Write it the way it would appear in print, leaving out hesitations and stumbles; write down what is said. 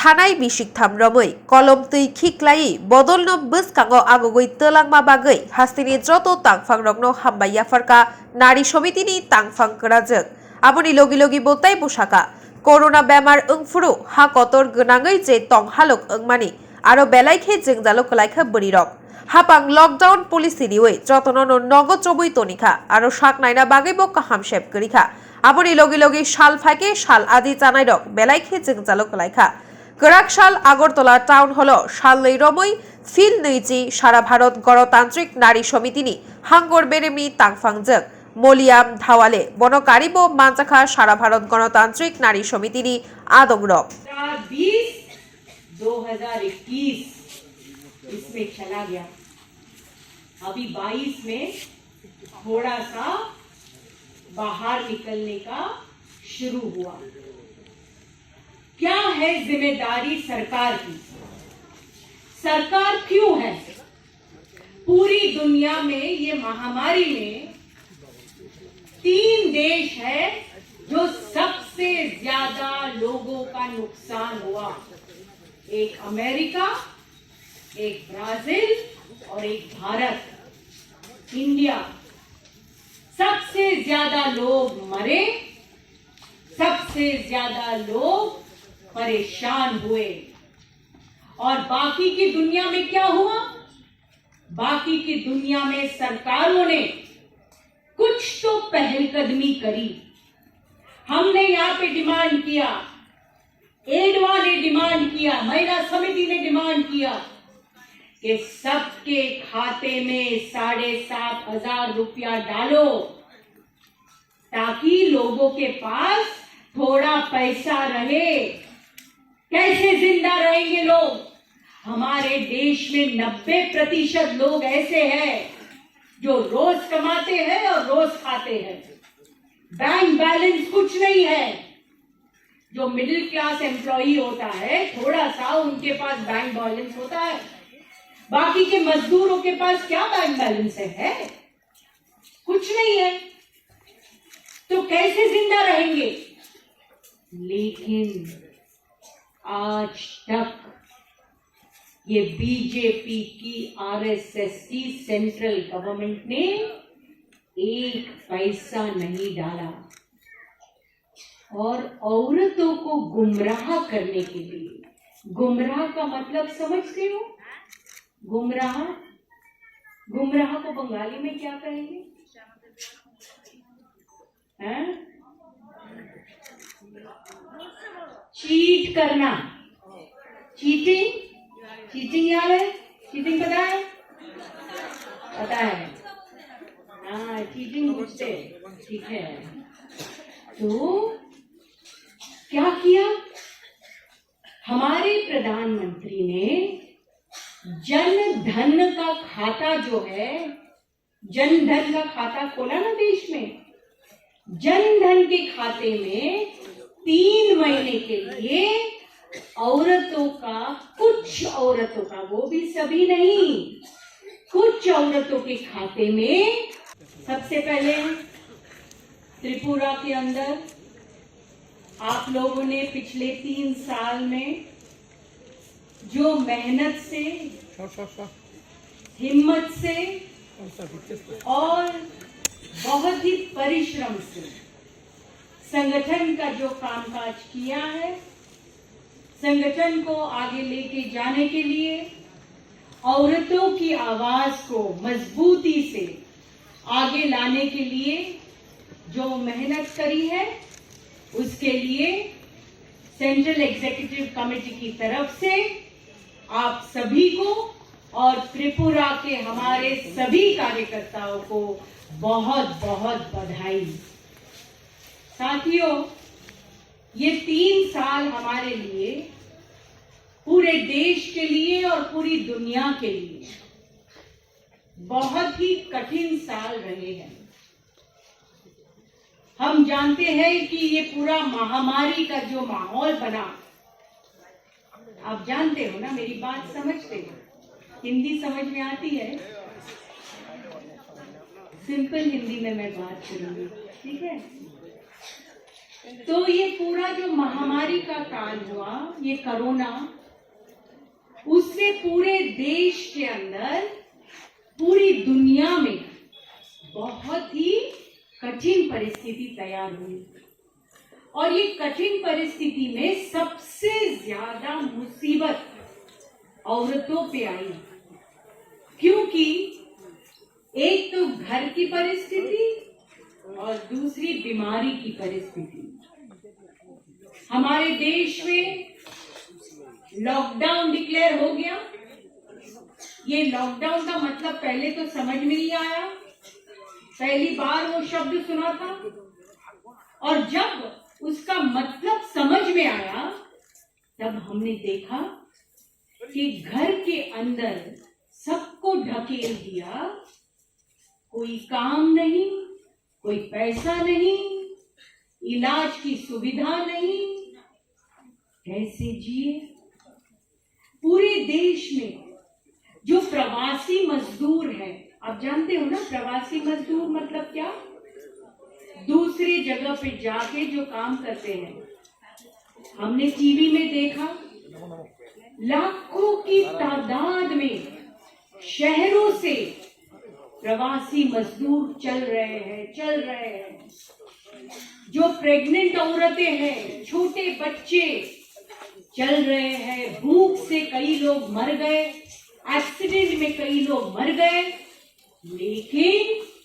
थानाय बिसिक थामरमै कलम तै खिक्लाई बदलनो बसकांगो आगोगै तलांमा बागै हास्तिनि जत तांफां रगनो हामबाया फरका नारी समितिनि तांफां कराजों आबुनि लगी लगी बोताय बुसाका कोरोना बेमार ओंफुरु हा कतर गोनाङै जे तं हालक ओंमानि आरो बेलायखे जोंजालो कलायखा बरिरक हापां लकडाउन पलिसिनिवै जतननो नगद चबुई तनिखा आरो शाक नायना बागै बक्का हामशेप करिखा आबुनि लगी लगी शाल फाके शाल आदि जानाय रक बेलायखे जोंजालो कलायखा गराकशाल আগরতলা টাউন হলো শালनै রমৈ ফিল नैजि সারা ভারত গণতান্ত্রিক নারী সমিতিনি হাঙ্গর বেরেমি তাংফাংজों মলিয়াম ধাওয়ালে বনকারিব मांजाखा সারা ভারত গণতান্ত্রিক নারী সমিতিনি आदंरक 2021 इसमें चला गया। अभी 22 में थोड़ा सा बाहर निकलने का शुरू हुआ। क्या है जिम्मेदारी सरकार की? सरकार क्यों है? पूरी दुनिया में ये महामारी में 3 देश है जो सबसे ज्यादा लोगों का नुकसान हुआ। एक अमेरिका, एक ब्राजील और एक भारत। इंडिया सबसे ज्यादा लोग मरे, सबसे ज्यादा लोग परेशान हुए। और बाकी की दुनिया में क्या हुआ? बाकी की दुनिया में सरकारों ने कुछ तो पहलकदमी करी। हमने यहाँ पे डिमांड किया, एडवा ने डिमांड किया, महिला समिति ने डिमांड किया कि सबके खाते में 7,500 रुपया डालो ताकि लोगों के पास थोड़ा पैसा रहे। कैसे जिंदा रहेंगे लोग? हमारे देश में 90% लोग ऐसे हैं जो रोज कमाते हैं और रोज खाते हैं। बैंक बैलेंस कुछ नहीं है। जो मिडिल क्लास एम्प्लॉई होता है थोड़ा सा उनके पास बैंक बैलेंस होता है, बाकी के मजदूरों के पास क्या बैंक बैलेंस है? कुछ नहीं है। तो कैसे जिंदा रहेंगे? लेकिन आज तक ये बीजेपी की आरएसएस की सेंट्रल गवर्नमेंट ने 1 पैसा नहीं डाला। और औरतों को गुमराह करने के लिए, गुमराह का मतलब समझते हो? गुमराह, गुमराह को बंगाली में क्या कहेंगे? हैं? चीट करना, चीटिंग, चीटिंग याद है? चीटिंग पता है? पता है? हाँ, चीटिंग पूछते, ठीक है। तो क्या किया? हमारे प्रधानमंत्री ने जन धन का खाता जो है, जन धन का खाता खोला ना देश में। जन धन के खाते में 3 महीने के लिए औरतों का, कुछ औरतों का, वो भी सभी नहीं, कुछ औरतों के खाते में सबसे पहले त्रिपुरा के अंदर आप लोगों ने पिछले 3 साल में जो मेहनत से, हिम्मत से और बहुत ही परिश्रम से संगठन का जो कामकाज किया है, संगठन को आगे लेके जाने के लिए, औरतों की आवाज को मजबूती से आगे लाने के लिए जो मेहनत करी है, उसके लिए सेंट्रल एग्जीक्यूटिव कमेटी की तरफ से आप सभी को और त्रिपुरा के हमारे सभी कार्यकर्ताओं को बहुत बहुत बधाई। साथियों, ये 3 साल हमारे लिए, पूरे देश के लिए और पूरी दुनिया के लिए बहुत ही कठिन साल रहे हैं। हम जानते हैं कि ये पूरा महामारी का जो माहौल बना, आप जानते हो ना, मेरी बात समझते हो? हिंदी समझ में आती है? सिंपल हिंदी में मैं बात करूंगी, ठीक है? तो ये पूरा जो महामारी का काल हुआ, ये कोरोना, उससे पूरे देश के अंदर, पूरी दुनिया में बहुत ही कठिन परिस्थिति तैयार हुई। और ये कठिन परिस्थिति में सबसे ज्यादा मुसीबत औरतों पे आई, क्योंकि एक तो घर की परिस्थिति और दूसरी बीमारी की परिस्थिति। हमारे देश में लॉकडाउन डिक्लेयर हो गया। ये लॉकडाउन का मतलब पहले तो समझ में नहीं आया, पहली बार वो शब्द सुना था, और जब उसका मतलब समझ में आया तब हमने देखा कि घर के अंदर सबको ढकेल दिया, कोई काम नहीं, कोई पैसा नहीं, इलाज की सुविधा नहीं, कैसे जिए। पूरे देश में जो प्रवासी मजदूर है, आप जानते हो ना प्रवासी मजदूर मतलब क्या, दूसरी जगह पे जाके जो काम करते हैं। हमने टीवी में देखा, लाखों की तादाद में शहरों से प्रवासी मजदूर चल रहे हैं। जो प्रेग्नेंट औरतें हैं, छोटे बच्चे चल रहे हैं। भूख से कई लोग मर गए, एक्सीडेंट में कई लोग मर गए, लेकिन